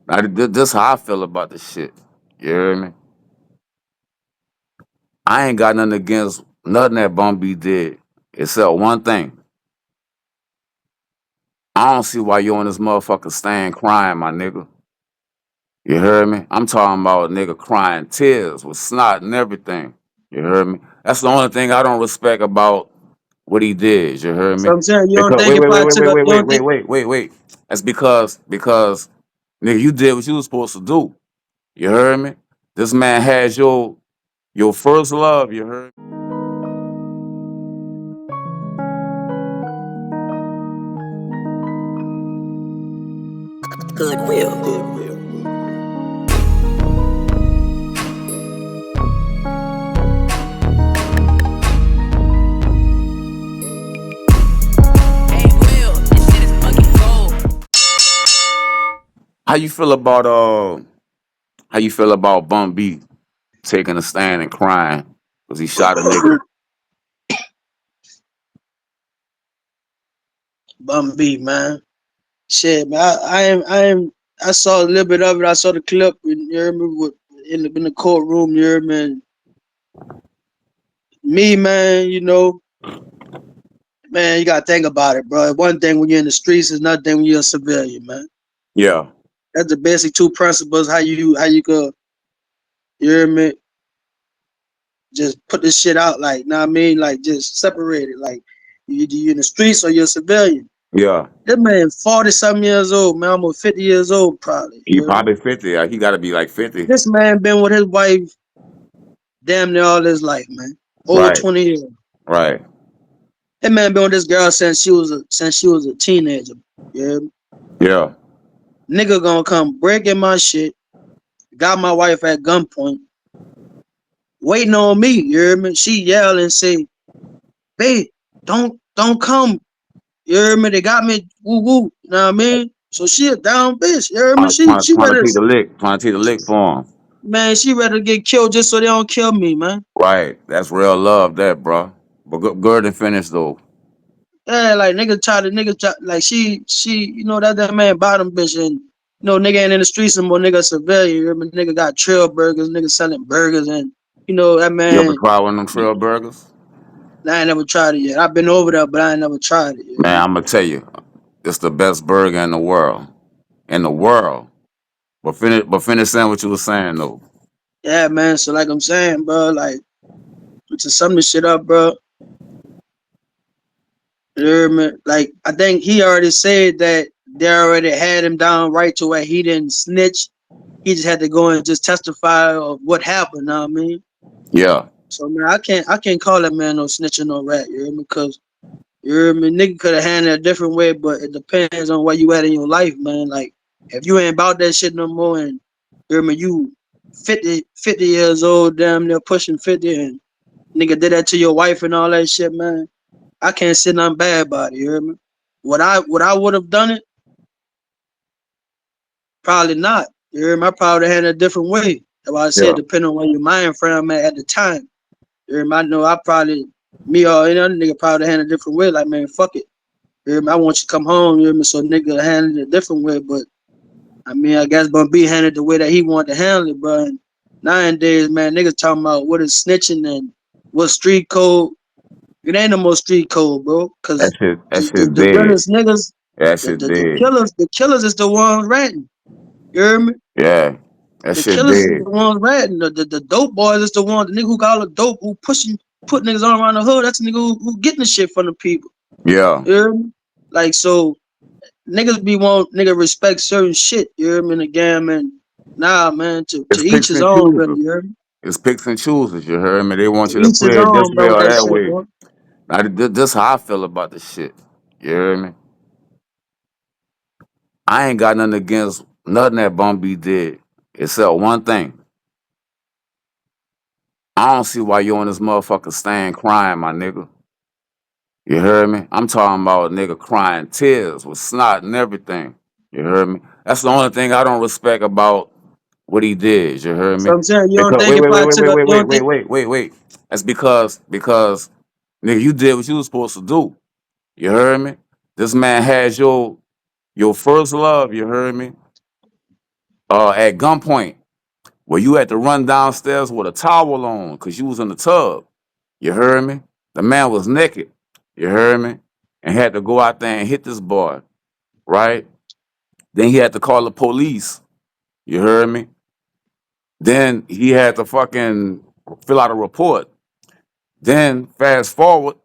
This how I feel about this shit. You hear me? I ain't got nothing against nothing that Bun B did, except one thing. I don't see why you on this motherfucker stand crying, my nigga. You heard me? I'm talking about a nigga crying tears with snot and everything. You heard me? That's the only thing I don't respect about what he did. You heard So me? I'm saying you don't Because think wait, it wait, wait, probably wait, took wait, a wait, you wait, don't wait, think wait, wait, wait. That's because nigga, you did what you was supposed to do. You heard me? This man has your first love. You heard me? Goodwill. Hey Will, this shit is fucking gold. How you feel about how you feel about Bun B taking a stand and crying because he shot a nigga? Bum B, man. Shit, man. I saw a little bit of it. I saw the clip. You hear me? In the courtroom. You hear me? And me, man. Man, you gotta think about it, bro. One thing when you're in the streets is another thing when you're a civilian, man. Yeah, That's the basic two principles. How you go. You hear me? Just put this shit out, like, know what I mean? Like, just separate it. Like, you in the streets or you're a civilian. yeah. This man 40 something years old, man, almost 50 years old probably. He You hear me? probably 50. He got to be like 50. This man been with his wife damn near all his life, man. Over Right, 20 years. right. That man been with this girl since she was a teenager. You hear me? Yeah. Nigga gonna come breaking my shit, got my wife at gunpoint, waiting on me, you hear me? She yell and say, babe, don't come. You hear me? They got me woo woo. You know what I mean? So she a down bitch. You hear me? She Trying to better take the lick. Trying to take the lick for him. man, she better get killed just so they don't kill me, man. Right. That's real love, that, bro. But good and finish, though. Yeah, like nigga try like she that man bottom bitch and nigga ain't in the streets no more, nigga civilian, you hear me? Nigga got trail burgers, nigga selling burgers and that You ever man try one of them trail burgers? I ain't never tried it yet. I've been over there, but I ain't never tried it, you hear Man, me? I'm going to tell you, it's the best burger in the world. In the world. But finish saying what you were saying, though. Yeah, man. So like I'm saying, bro, like to sum this shit up, bro, you hear me? Like I think he already said that they already had him down right to where he didn't snitch. He just had to go and just testify of what happened, know what I mean? Yeah. So man, I can't call that man no snitch or no rat, you hear me? Cause you hear me, nigga could have handled it a different way, but it depends on where you at in your life, man. Like if you ain't about that shit no more and you hear me, you 50 years old, damn near pushing 50 and nigga did that to your wife and all that shit, man. I can't say nothing bad about it, you hear me? What I would have done it, probably not. You hear me? I probably had it a different way. That's why I said Yeah. depending on where your mind frame at the time. You hear me? I know I probably me or any other nigga probably handle a different way. Like, man, fuck it. You hear me? I want you to come home, you hear me? So nigga handle it a different way. But I mean, I guess Bun B handled the way that he wanted to handle it, bro. And nowadays, man, niggas talking about what is snitching and what street code. It ain't no more street code, bro. That Cause shit, that the, shit the dead. realest niggas, That the, shit the, the dead. killers, the killers is the ones ratting. You hear me? Yeah. That The shit killers is dead. the ones ratting. The dope boys is the one, the nigga who got all the dope, who put niggas on around the hood. That's the nigga who getting the shit from the people. Yeah. You hear me? Like, so niggas be want nigga respect certain shit, you hear me, in the game, and nah, man, to It's each picks his and own, really, choosers. you hear me? It's picks and choosers, you heard me? They To want you to each his play it this own, way bro, with or that that shit, way. bro. Now, this how I feel about the shit. You hear me? I ain't got nothing against nothing that Bun B did, except one thing. I don't see why you on this motherfucker stand crying, my nigga. You heard me? I'm talking about a nigga crying tears with snot and everything. You heard me? That's the only thing I don't respect about what he did. You heard So me? I'm saying you don't Because think it probably took a, you don't think, wait. That's because nigga, you did what you was supposed to do. You heard me? This man has your first love. You heard me? at gunpoint, where you had to run downstairs with a towel on because you was in the tub. You heard me? The man was naked. You heard me? And had to go out there and hit this boy, right? Then he had to call the police. You heard me? Then he had to fucking fill out a report. Then fast forward,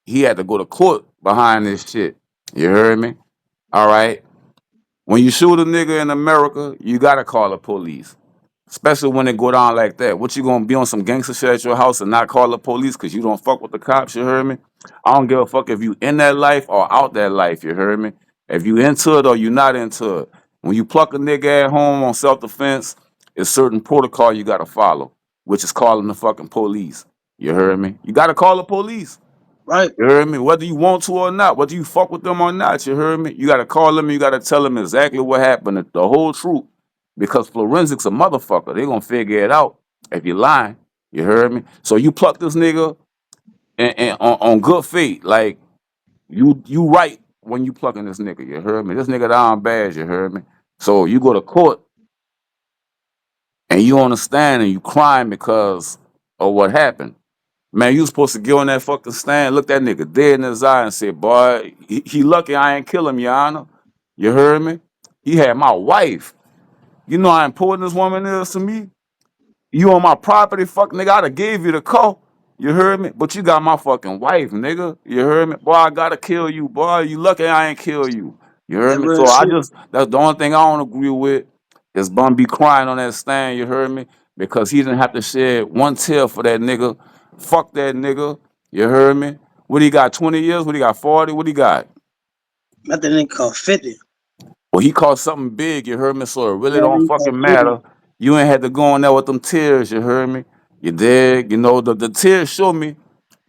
he had to go to court behind this shit. You heard me? All right. When you shoot a nigga in America, you gotta call the police. Especially when it go down like that. What you gonna be on some gangster shit at your house and not call the police because you don't fuck with the cops, you heard me? I don't give a fuck if you in that life or out that life, you heard me? If you into it or you not into it. When you pluck a nigga at home on self-defense, it's certain protocol you gotta follow, which is calling the fucking police. You heard me? You gotta call the police. Right. You heard me? Whether you want to or not, whether you fuck with them or not, you heard me? You gotta call them, you gotta tell them exactly what happened, the whole truth. Because forensics a motherfucker. They gonna figure it out if you lying. You heard me? So you pluck this nigga and on good faith. Like you right when you plucking this nigga, you heard me? This nigga down bad, you heard me? So you go to court and you understand and you crying because of what happened. Man, you supposed to get on that fucking stand, look that nigga dead in his eye and say, boy, he lucky I ain't kill him, Your Honor. You heard me? He had my wife. You know how important this woman is to me? You on my property, fuck nigga, I'd have gave you the call. You heard me? But you got my fucking wife, nigga. You heard me? Boy, I gotta kill you, boy. You lucky I ain't kill you. You heard That me? real So shit. that's the only thing I don't agree with is Bun B crying on that stand, you heard me? Because he didn't have to shed one tear for that nigga. Fuck that nigga. You heard me? What he got, 20 years? What he got, 40? What he got? That thing called 50. Well, he caught something big, you heard me? So it really Yeah, don't he called fucking 50. matter. You ain't had to go in there with them tears, you heard me? You dig? You know, the tears show me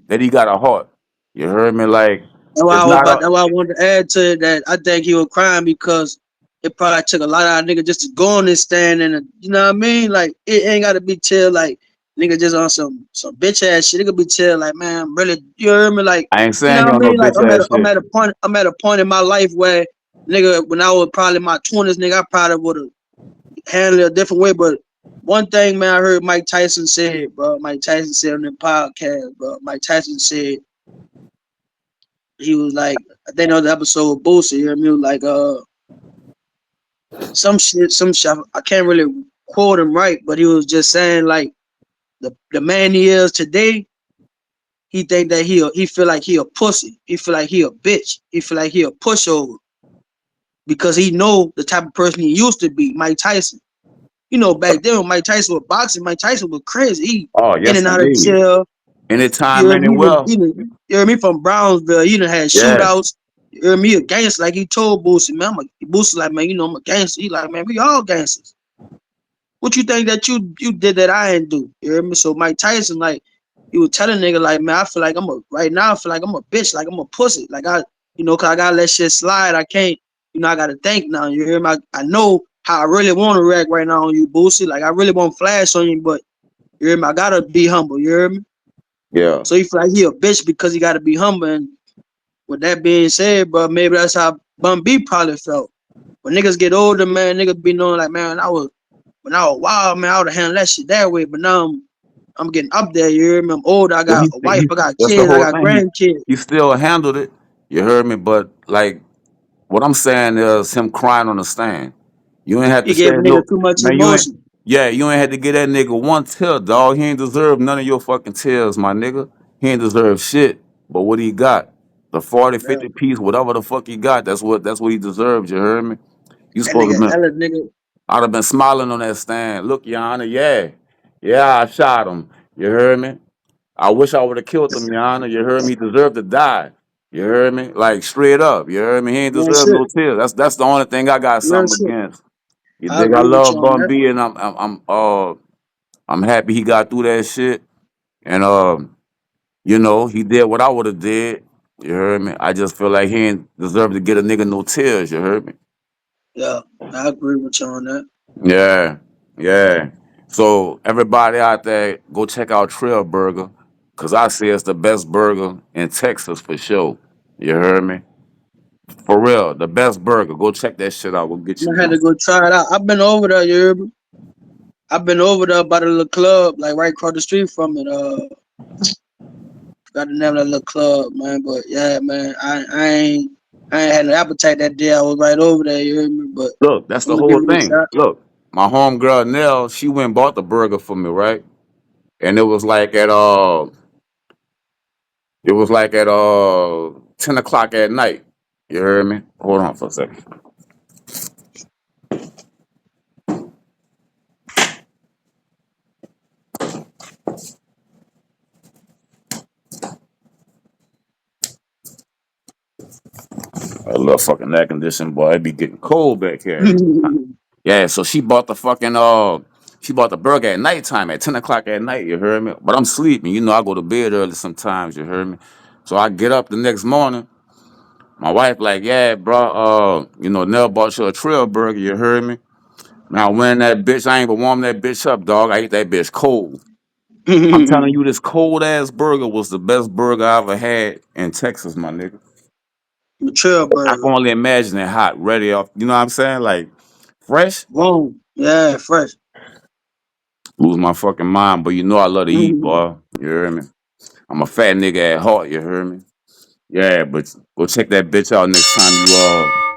that he got a heart. You heard me? Like, it's not a, That's why I wanted to add to it that I think he was crying because it probably took a lot out of nigga just to go on this stand and you know what I mean? Like it ain't gotta be chill like nigga just on some bitch ass shit. It could be chill like man, I'm really you heard me? Like I ain't you know saying he what I on no mean? Like bitch ass I'm shit. at a point in my life where nigga when I was probably in my 20s, nigga, I probably would have handled it a different way. But one thing, man, I heard Mike Tyson said, bro. Mike Tyson said on the podcast, bro. Mike Tyson said he was like, I think on the episode with Boosie, you know what I mean? Like, some shit. I can't really quote him right, but he was just saying like the man he is today. He think that he feel like he a pussy. He feel like he a bitch. He feel like he a pushover because he know the type of person he used to be, Mike Tyson. You know, back then when Mike Tyson was boxing, Mike Tyson was crazy. He Oh, in yes and out of indeed. jail. You Anytime, heard me? anywhere. You heard me from Brownsville. He done had Yeah. shootouts. You heard me a gangster like he told Boosie, man. Boosie like, man, you know I'm a gangster. He like, man, we all gangsters. What you think that you did that I didn't do? You heard me? So Mike Tyson, like, he was telling nigga like, man, I feel like right now I feel like I'm a bitch, like I'm a pussy. Like cause I gotta let shit slide. I can't, I gotta think now. You hear me? I know how I really want to react right now on you, Boosie. Like I really want to flash on you, but you hear me? I gotta be humble, you hear me? Yeah. So he feel like he a bitch because he gotta be humble. And with that being said, bro, maybe that's how Bun B probably felt. When niggas get older, man, niggas be knowing like, man, when I was wild, man, I would have handled that shit that way. But now I'm getting up there, you hear me? I'm older, I Well, got a wife, I got that's the kids, I whole got thing. grandkids. He still handled it. You heard me? But like, what I'm saying is him crying on the stand. You ain't had to He gave a shed nigga no too much man. You ain't. emotion. Yeah, you ain't had to get that nigga one tear, dog. He ain't deserve none of your fucking tears, my nigga. He ain't deserve shit. But what he got, the 40, Yeah. 50 piece, whatever the fuck he got, that's what he deserves. You heard me? You That supposed to nigga been. hella nigga. I'd have been smiling on that stand. Look, Your Honor, yeah, I shot him. You heard me? I wish I would have killed him, Your Honor. You heard me? He deserved to die. You heard me? Like straight up. You heard me? He ain't Real deserve shit. no tears. That's the only thing I got Real something shit. against. You I dig? I agree with you love on Bun that. B, and I'm happy he got through that shit. And he did what I would have did. You heard me? I just feel like he ain't deserve to get a nigga no tears. You heard me? Yeah, I agree with you on that. Yeah, yeah. So everybody out there, go check out Trail Burger, cause I say it's the best burger in Texas for sure. You heard me? For real, the best burger. Go check that shit out. We'll get you I had one. to go try it out. I've been over there, you hear me? I've been over there by the little club, like right across the street from it. Got the name of that little club, man. But yeah, man, I ain't had no appetite that day. I was right over there, you hear me? But Look, that's I'm the gonna give whole it a thing. shot. Look, my homegirl Nell, she went and bought the burger for me, right? And it was like at 10 o'clock at night. You heard me? Hold on for a second. A little fucking air condition, boy. It be getting cold back here. Yeah, so she bought the burger at nighttime at 10 o'clock at night, you heard me? But I'm sleeping. You know, I go to bed early sometimes, you heard me? So I get up the next morning. My wife like, yeah, bro, Nell bought you a trail burger, you heard me? Now when that bitch, I ain't even warm that bitch up, dog. I ate that bitch cold. I'm telling you, this cold ass burger was the best burger I ever had in Texas, my nigga. Mature I burger. can only imagine it hot, ready off. You know what I'm saying? Like fresh. Boom. Yeah, fresh. Lose my fucking mind, but you know I love to eat, boy. You hear me? I'm a fat nigga at heart. You hear me? Yeah, but go check that bitch out next time you